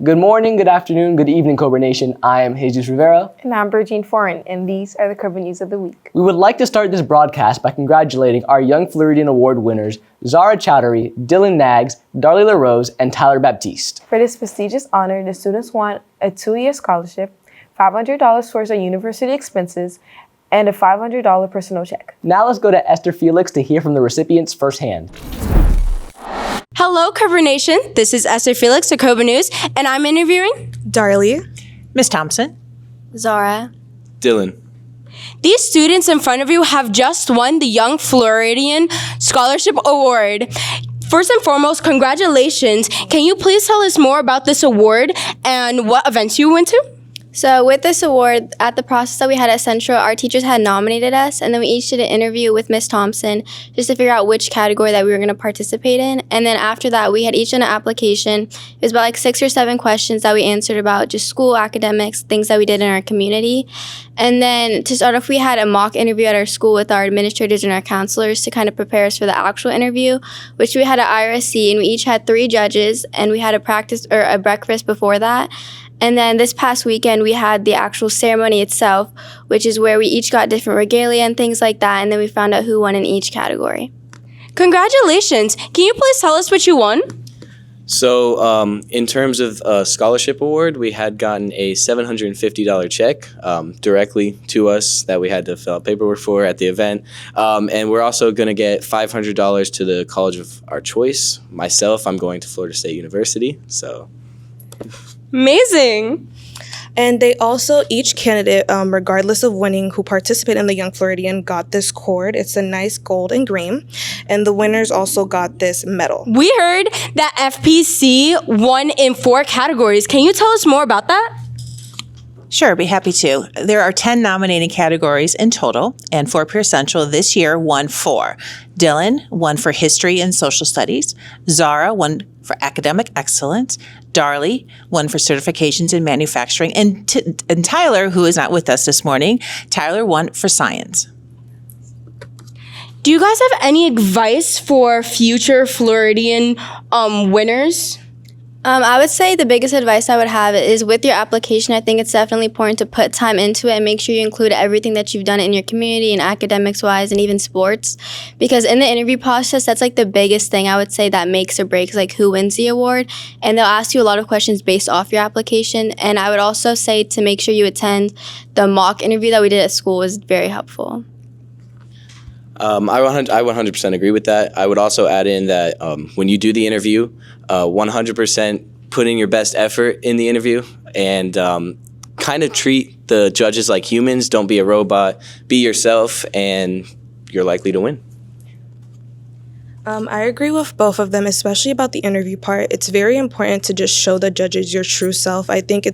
Good morning, good afternoon, good evening, Cobra Nation. I am Jesus Rivera. And I'm Virgin Foreign, and these are the Cobra News of the Week. We would like to start this broadcast by congratulating our Young Floridian Award winners, Zara Chowdhury, Dylan Nags, Darlie LaRose, and Tyler Baptiste. For this prestigious honor, the students won a 2-year scholarship, $500 towards their university expenses, and a $500 personal check. Now let's go to Esther Felix to hear from the recipients firsthand. Hello, Cobra Nation. This is Esther Felix of Cobra News, and I'm interviewing Darlie, Miss Thompson, Zara. Dylan. These students in front of you have just won the Young Floridian Scholarship Award. First and foremost, congratulations. Can you please tell us more about this award and what events you went to? So with this award, at the process that we had at Central, our teachers had nominated us, and then we each did an interview with Miss Thompson just to figure out which category that we were going to participate in. And then after that, we had each done an application. It was about like 6 or 7 questions that we answered about just school, academics, things that we did in our community. And then to start off, we had a mock interview at our school with our administrators and our counselors to kind of prepare us for the actual interview, which we had at IRSC, and we each had 3 judges, and we had a breakfast before that. And then this past weekend, we had the actual ceremony itself, which is where we each got different regalia and things like that, and then we found out who won in each category. Congratulations. Can you please tell us what you won? So in terms of a scholarship award, we had gotten a $750 check directly to us that we had to fill out paperwork for at the event. And we're also going to get $500 to the college of our choice. Myself, I'm going to Florida State University, so... Amazing. and they also, each candidate, regardless of winning, who participated in the Young Floridian, got this cord. It's a nice gold and green, and the winners also got this medal. We heard that FPC won in 4 categories. Can you tell us more about that? Sure, be happy to. There are 10 nominating categories in total, and for Pure Central this year won 4. Dylan won for History and Social Studies. Zara won for Academic Excellence. Darlie won for Certifications in Manufacturing. And Tyler, who is not with us this morning, Tyler won for Science. Do you guys have any advice for future Floridian winners? I would say the biggest advice I would have is with your application, I think it's definitely important to put time into it and make sure you include everything that you've done in your community and academics-wise and even sports. Because in the interview process, that's like the biggest thing I would say that makes or breaks like who wins the award. And they'll ask you a lot of questions based off your application. And I would also say to make sure you attend the mock interview that we did at school was very helpful. I 100% agree with that. I would also add in that when you do the interview, 100% put in your best effort in the interview and kind of treat the judges like humans. Don't be a robot. Be yourself, and you're likely to win. I agree with both of them, especially about the interview part. It's very important to just show the judges your true self. I think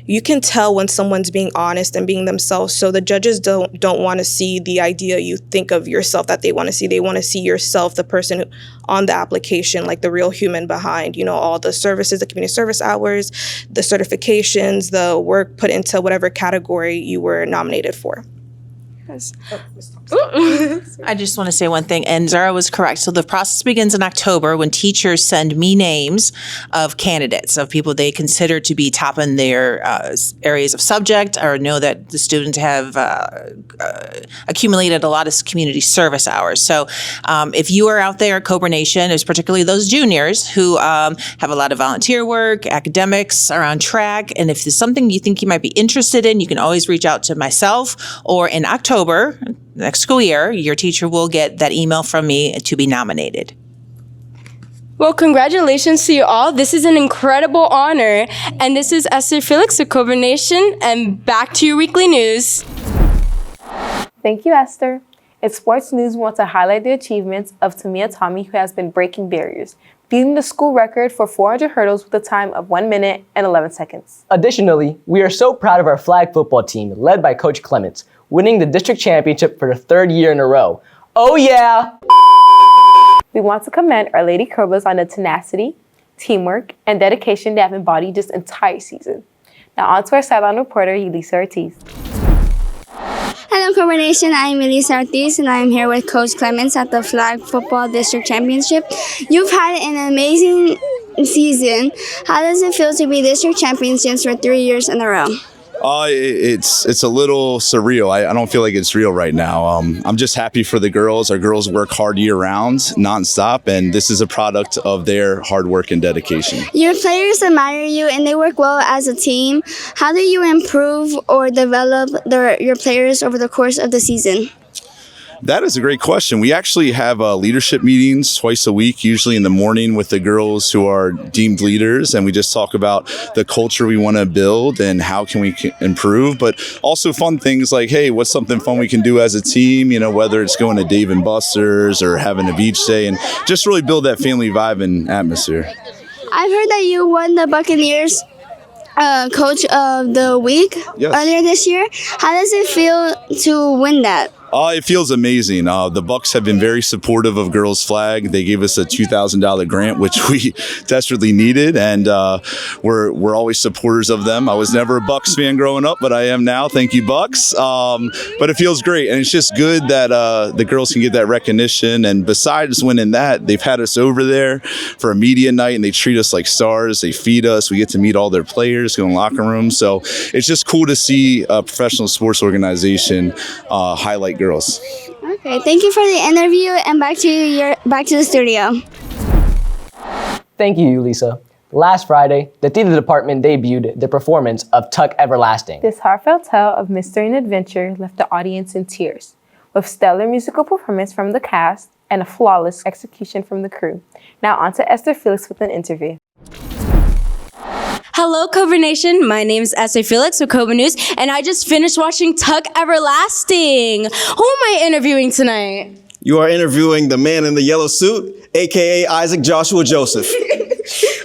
you can tell when someone's being honest and being themselves. So the judges don't want to see the idea you think of yourself that they want to see. They want to see yourself, the person on the application, like the real human behind, all the services, the community service hours, the certifications, the work put into whatever category you were nominated for. I just want to say one thing, and Zara was correct. So the process begins in October when teachers send me names of candidates, of people they consider to be top in their areas of subject or know that the students have accumulated a lot of community service hours. So if you are out there at Cobra Nation, it's particularly those juniors who have a lot of volunteer work, academics, are on track, and if there's something you think you might be interested in, you can always reach out to myself, or in October, next school year, your teacher will get that email from me to be nominated. Well, congratulations to you all. This is an incredible honor. And this is Esther Felix of Cobra Nation. And back to your weekly news. Thank you, Esther. In sports news, we want to highlight the achievements of Tamia Tommy, who has been breaking barriers, beating the school record for 400 hurdles with a time of 1 minute and 11 seconds. Additionally, we are so proud of our flag football team, led by Coach Clements, winning the district championship for the 3rd year in a row. Oh yeah! We want to commend our Lady Cobras on the tenacity, teamwork, and dedication they have embodied this entire season. Now on to our sideline reporter, Elisa Ortiz. Hello, Cobra Nation. I'm Elisa Ortiz, and I'm here with Coach Clements at the Flag Football District Championship. You've had an amazing season. How does it feel to be district champions for 3 years in a row? It's a little surreal. I don't feel like it's real right now. I'm just happy for the girls. Our girls work hard year round, nonstop, and this is a product of their hard work and dedication. Your players admire you and they work well as a team. How do you improve or develop your players over the course of the season? That is a great question. We actually have leadership meetings twice a week, usually in the morning with the girls who are deemed leaders, and we just talk about the culture we want to build and how can we improve, but also fun things like, hey, what's something fun we can do as a team, whether it's going to Dave & Buster's or having a beach day, and just really build that family vibe and atmosphere. I've heard that you won the Buccaneers Coach of the Week earlier this year. How does it feel to win that? It feels amazing. The Bucks have been very supportive of Girls Flag. They gave us a $2,000 grant, which we desperately needed, and we're always supporters of them. I was never a Bucks fan growing up, but I am now. Thank you, Bucks. But it feels great, and it's just good that the girls can get that recognition. And besides winning that, they've had us over there for a media night, and they treat us like stars. They feed us. We get to meet all their players, go in the locker room. So it's just cool to see a professional sports organization highlight girls. Okay, thank you for the interview, and back to the studio. Thank you, Lisa. Last Friday, the theater department debuted the performance of Tuck Everlasting. This heartfelt tale of mystery and adventure left the audience in tears, with stellar musical performance from the cast and a flawless execution from the crew. Now on to Esther Felix with an interview. Hello, Cobra Nation. My name is Esther Felix with Cobra News, and I just finished watching Tuck Everlasting. Who am I interviewing tonight? You are interviewing the man in the yellow suit, a.k.a. Isaac Joshua Joseph.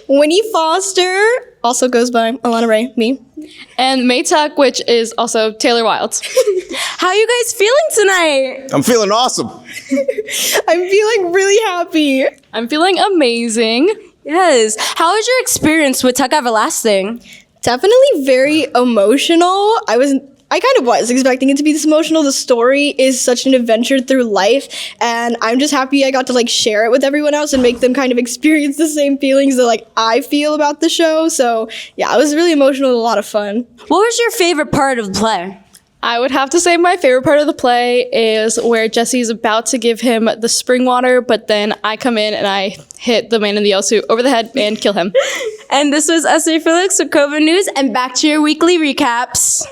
Winnie Foster, also goes by Alana Ray, me. And May Tuck, which is also Taylor Wilds. How are you guys feeling tonight? I'm feeling awesome. I'm feeling really happy. I'm feeling amazing. Yes. How was your experience with Tuck Everlasting? Definitely very emotional. I kind of was expecting it to be this emotional. The story is such an adventure through life, and I'm just happy I got to share it with everyone else and make them kind of experience the same feelings that I feel about the show. So yeah, it was really emotional and a lot of fun. What was your favorite part of the play? I would have to say my favorite part of the play is where Jesse's about to give him the spring water, but then I come in and I hit the man in the yellow suit over the head and kill him. And this was Esther Felix with Cobra News, and back to your weekly recaps.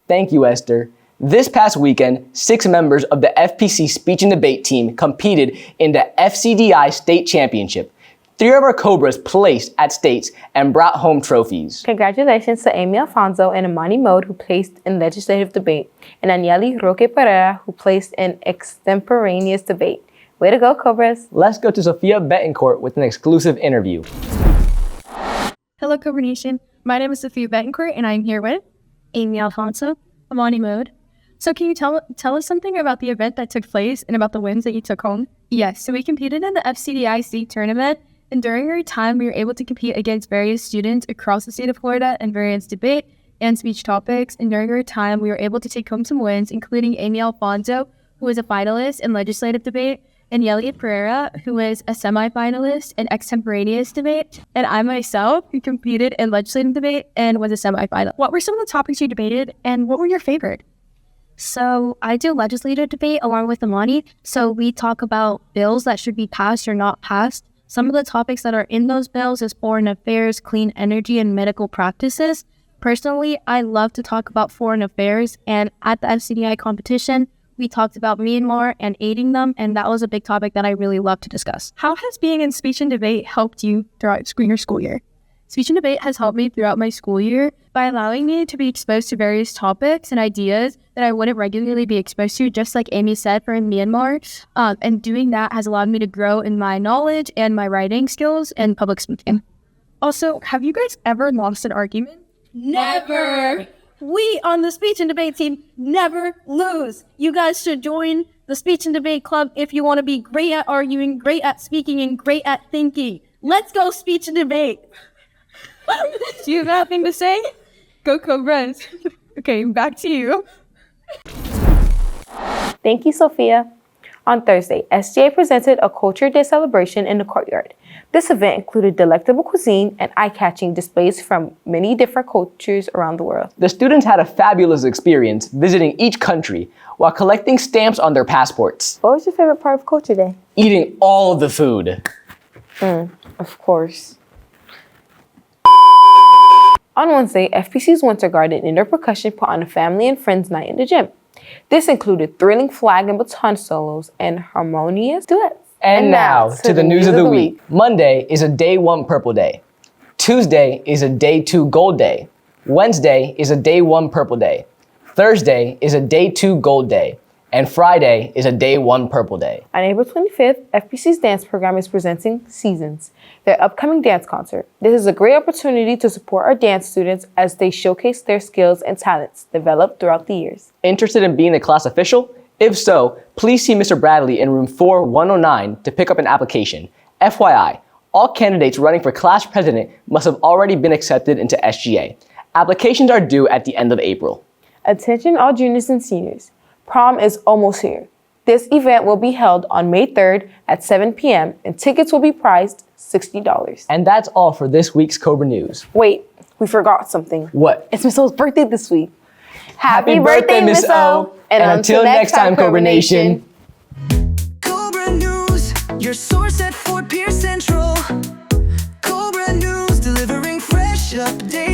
Thank you, Esther. This past weekend, 6 members of the FPC speech and debate team competed in the FCDI State Championship. 3 of our Cobras placed at states and brought home trophies. Congratulations to Amy Alfonso and Imani Mode, who placed in legislative debate, and Anieli Roque Pereira, who placed in extemporaneous debate. Way to go, Cobras. Let's go to Sophia Betancourt with an exclusive interview. Hello, Cobra Nation. My name is Sophia Betancourt, and I'm here with Amy Alfonso, Imani Mode. So can you tell us something about the event that took place and about the wins that you took home? Yes, so we competed in the FCDI state tournament, and during our time, we were able to compete against various students across the state of Florida in various debate and speech topics. And during our time, we were able to take home some wins, including Amy Alfonso, who was a finalist in legislative debate, and Yeli Pereira, who was a semi-finalist in extemporaneous debate, and I myself, who competed in legislative debate and was a semi-finalist. What were some of the topics you debated, and what were your favorite? So I do legislative debate along with Imani. So we talk about bills that should be passed or not passed. Some of the topics that are in those bills is foreign affairs, clean energy, and medical practices. Personally, I love to talk about foreign affairs, and at the FCDI competition, we talked about Myanmar and aiding them, and that was a big topic that I really love to discuss. How has being in speech and debate helped you throughout your school year? Speech and debate has helped me throughout my school year by allowing me to be exposed to various topics and ideas that I wouldn't regularly be exposed to, just like Amy said, for Myanmar. And doing that has allowed me to grow in my knowledge and my writing skills and public speaking. Also, have you guys ever lost an argument? Never! We on the speech and debate team never lose. You guys should join the speech and debate club if you want to be great at arguing, great at speaking, and great at thinking. Let's go speech and debate. Do you have anything to say? Go Cobras. Okay, back to you. Thank you, Sophia. On Thursday, SGA presented a Culture Day celebration in the courtyard. This event included delectable cuisine and eye-catching displays from many different cultures around the world. The students had a fabulous experience visiting each country while collecting stamps on their passports. What was your favorite part of Culture Day? Eating all of the food. Of course. On Wednesday, FPC's Winter Guard and Indoor Percussion put on a family and friends night in the gym. This included thrilling flag and baton solos and harmonious duets. And now to the news of the week. Monday is a day 1 purple day. Tuesday is a day 2 gold day. Wednesday is a day 1 purple day. Thursday is a day 2 gold day. And Friday is a day 1 purple day. On April 25th, FPC's dance program is presenting Seasons, their upcoming dance concert. This is a great opportunity to support our dance students as they showcase their skills and talents developed throughout the years. Interested in being a class official? If so, please see Mr. Bradley in room 4109 to pick up an application. FYI, all candidates running for class president must have already been accepted into SGA. Applications are due at the end of April. Attention all juniors and seniors. Prom is almost here. This event will be held on May 3rd at 7 p.m. and tickets will be priced $60. And that's all for this week's Cobra News. Wait, we forgot something. What? It's Miss O's birthday this week. Happy birthday, Miss O! And until next time, Cobra Nation. Cobra News, your source at Fort Pierce Central. Cobra News, delivering fresh updates.